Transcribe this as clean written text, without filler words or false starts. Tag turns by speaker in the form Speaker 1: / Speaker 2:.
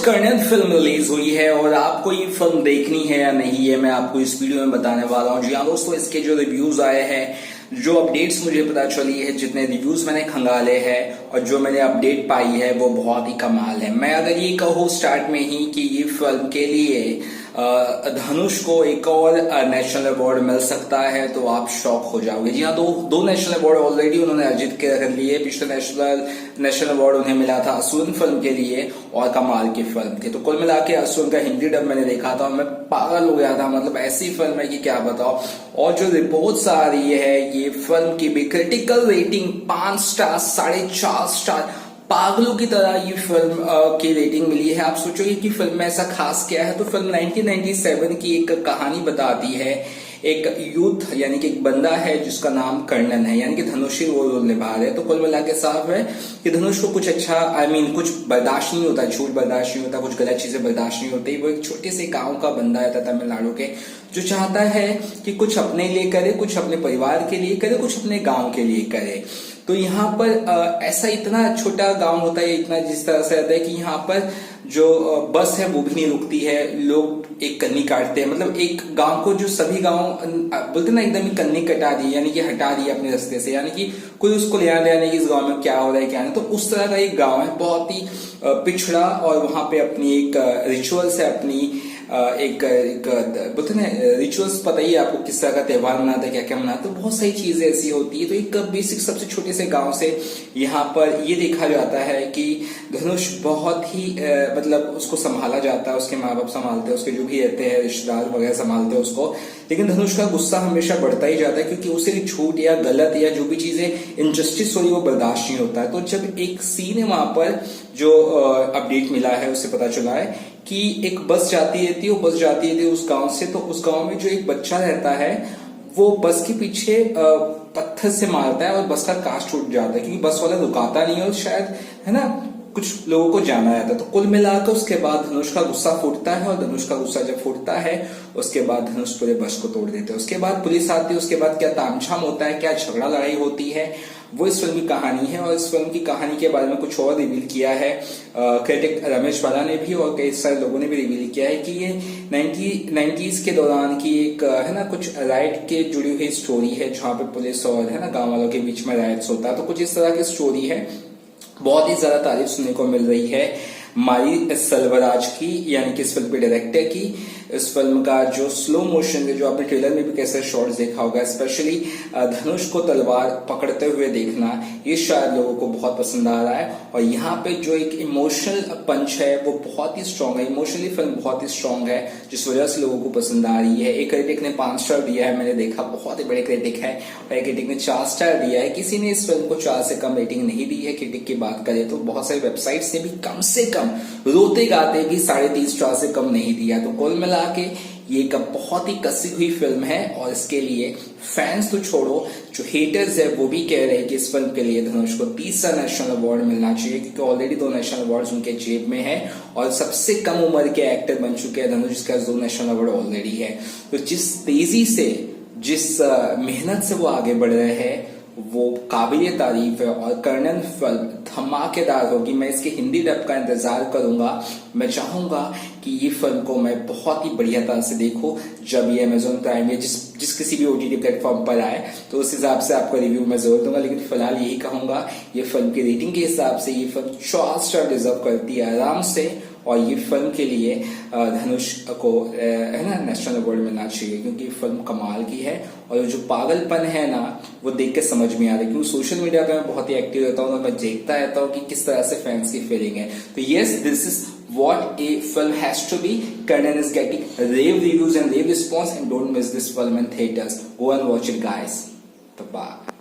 Speaker 1: Karnan film release हुई है और आपको ये फिल्म देखनी है या नहीं है मैं आपको इस वीडियो में बताने वाला हूँ। जी हाँ दोस्तों, इसके जो रिव्यूज आए हैं, जो अपडेट्स मुझे पता चली है, जितने रिव्यूज मैंने खंगाले हैं और जो मैंने अपडेट पाई है वो बहुत ही कमाल है। मैं अगर ये कहूँ स्टार्ट में ही कि ये फिल्म के लिए धनुष को एक और नेशनल अवार्ड मिल सकता है तो आप शॉक हो जाओगे। जी हाँ, दो नेशनल अवार्ड ऑलरेडी उन्होंने अर्जित कर लिए। पिछले नेशनल अवार्ड उन्हें मिला था असुरन फिल्म के लिए और कमाल की फिल्म के। तो कुल मिला के असुरन का हिंदी डब मैंने देखा था, मैं पागल हो गया था। मतलब ऐसी फिल्म है कि क्या बताओ। और जो रिपोर्ट्स आ रही है ये फिल्म की भी क्रिटिकल रेटिंग 5 स्टार 4.5 स्टार, पागलों की तरह ये फिल्म की रेटिंग मिली है। आप सोचोगे कि फिल्म में ऐसा खास क्या है, तो फिल्म 1997 की एक कहानी बताती है। एक यूथ यानी कि एक बंदा है जिसका नाम कर्णन है, यानी कि धनुष ही वो रोल निभा रहे हैं। तो कुल मिला के साफ है कि धनुष को कुछ अच्छा कुछ बर्दाश्त नहीं होता, झूठ बर्दाश्त नहीं होता, कुछ गलत चीजें बर्दाश्त नहीं होती। वो एक छोटे से गांव का बंदा है तमिलनाडु के, जो चाहता है कि कुछ अपने लिए करे, कुछ अपने परिवार के लिए करे, कुछ अपने गांव के लिए करे। तो यहाँ पर ऐसा इतना छोटा गांव होता है, इतना जिस तरह से रहता है कि यहाँ पर जो बस है वो भी नहीं रुकती है। लोग एक कन्नी काटते हैं, मतलब एक गांव को जो सभी गांव बोलते ना एकदम ही कन्नी कटा दी, यानी कि हटा दी अपने रास्ते से, यानी कि कोई उसको ले आने नहीं कि इस गांव में क्या हो रहा है क्या नहीं। तो उस तरह का एक गांव है, बहुत ही पिछड़ा, और वहां पे अपनी एक रिचुअल्स है, अपनी एक बोलते ना रिचुअल्स, पता ही है आपको किस तरह का त्योहार मनाते हैं, क्या क्या मनाते हैं, बहुत सारी चीजें ऐसी होती है। तो एक बेसिक सबसे छोटे से गांव से यहाँ पर ये देखा जाता है कि धनुष बहुत ही मतलब उसको संभाला जाता है, उसके माँ बाप संभालते हैं, उसके जो भी रहते हैं रिश्तेदार वगैरह संभालते हैं उसको। लेकिन धनुष का गुस्सा हमेशा बढ़ता ही जाता है, क्योंकि उसे झूठ या गलत या जो भी चीजें इनजस्टिस हो रही वो बर्दाश्त नहीं होता है। तो जब एक सीन है वहां पर जो अपडेट मिला है उससे पता चला है कि एक बस जाती रहती है, वो बस जाती रहती है उस गांव से। तो उस गांव में जो एक बच्चा रहता है वो बस के पीछे पत्थर से मारता है और बस का कांच टूट जाता है, क्योंकि बस वाला रुकाता नहीं है और शायद है ना कुछ लोगों को जाना रहता है। तो कुल मिलाकर उसके बाद धनुष का गुस्सा फूटता है, और धनुष का गुस्सा जब फूटता है उसके बाद धनुष पूरे बस को तोड़ देते हैं। उसके बाद पुलिस आती है, उसके बाद क्या तामझाम होता है, क्या झगड़ा लड़ाई होती है, वो इस फिल्म की कहानी है। और इस फिल्म की कहानी के बारे में कुछ और रिवील किया है क्रिटिक रमेश बाला ने भी, और कई सारे लोगों ने भी रिवील किया है कि ये 90s के दौरान की एक है ना कुछ राइट के जुड़ी हुई स्टोरी है, जहाँ पे पुलिस और है ना गांव वालों के बीच में राइट्स होता है। तो कुछ इस तरह की स्टोरी है। बहुत ही ज्यादा तारीफ सुनने को मिल रही है मारी सेल्वराज की, यानी कि इस फिल्म के डायरेक्टर की। इस फिल्म का जो स्लो मोशन है, जो आपने ट्रेलर में भी कैसे शॉट्स देखा होगा, स्पेशली धनुष को तलवार पकड़ते हुए देखना, ये शायद लोगों को बहुत पसंद आ रहा है। और यहाँ पे जो एक इमोशनल पंच है वो बहुत ही स्ट्रांग है, इमोशनली फिल्म बहुत ही स्ट्रांग है, जिस वजह से लोगों को पसंद आ रही है। एक क्रिटिक ने 5 स्टार दिया है, मैंने देखा, बहुत ही बड़े क्रिटिक है। और एक क्रिटिक ने 4 स्टार दिया है। किसी ने इस फिल्म को 4 से कम रेटिंग नहीं दी है। क्रिटिक की बात करें तो बहुत सारी वेबसाइट्स ने भी कम से कम रोते गाते भी 3.5 स्टार से कम नहीं दिया। तो कुल मिला के ये एक बहुत ही कसी हुई फिल्म है, और इसके लिए फैंस तो छोड़ो, जो हेटर्स है वो भी कह रहे हैं कि इस फिल्म के लिए धनुष को 30रा नेशनल अवार्ड मिलना चाहिए, क्योंकि ऑलरेडी 2 नेशनल अवार्ड्स उनके जेब में है और सबसे कम उम्र के एक्टर बन चुके हैं धनुष, जिसका 2 नेशनल अवार्ड ऑलरेडी है। तो जिस तेजी से, जिस मेहनत से वो आगे बढ़ रहे हैं वो काबिल तारीफ है। और कर्णन फिल्म धमाकेदार होगी। मैं इसके हिंदी डब का इंतजार करूंगा। मैं चाहूंगा कि ये फिल्म को मैं बहुत ही बढ़िया तरह से देखूं जब ये अमेजोन प्राइम या जिस किसी भी ओटीटी प्लेटफॉर्म पर आए, तो उस हिसाब से आपको रिव्यू मैं जरूर दूंगा। लेकिन फिलहाल यही कहूंगा, ये फिल्म की रेटिंग के हिसाब से ये फिल्म 4 स्टार डिजर्व करती है आराम से। और ये फिल्म के लिए धनुष को है ना नेशनल अवार्ड मिलना चाहिए, क्योंकि फिल्म कमाल की है। और जो पागलपन है ना वो देख के समझ में आ रहा है, क्योंकि सोशल मीडिया पे मैं बहुत ही एक्टिव रहता हूँ, तो मैं देखता रहता हूँ कि किस तरह से फैंस की फीलिंग है। तो yes, this is what a film has to be. Kanan is getting rave reviews and rave response, and don't miss this film in theaters. Go and watch it, guys. Bye.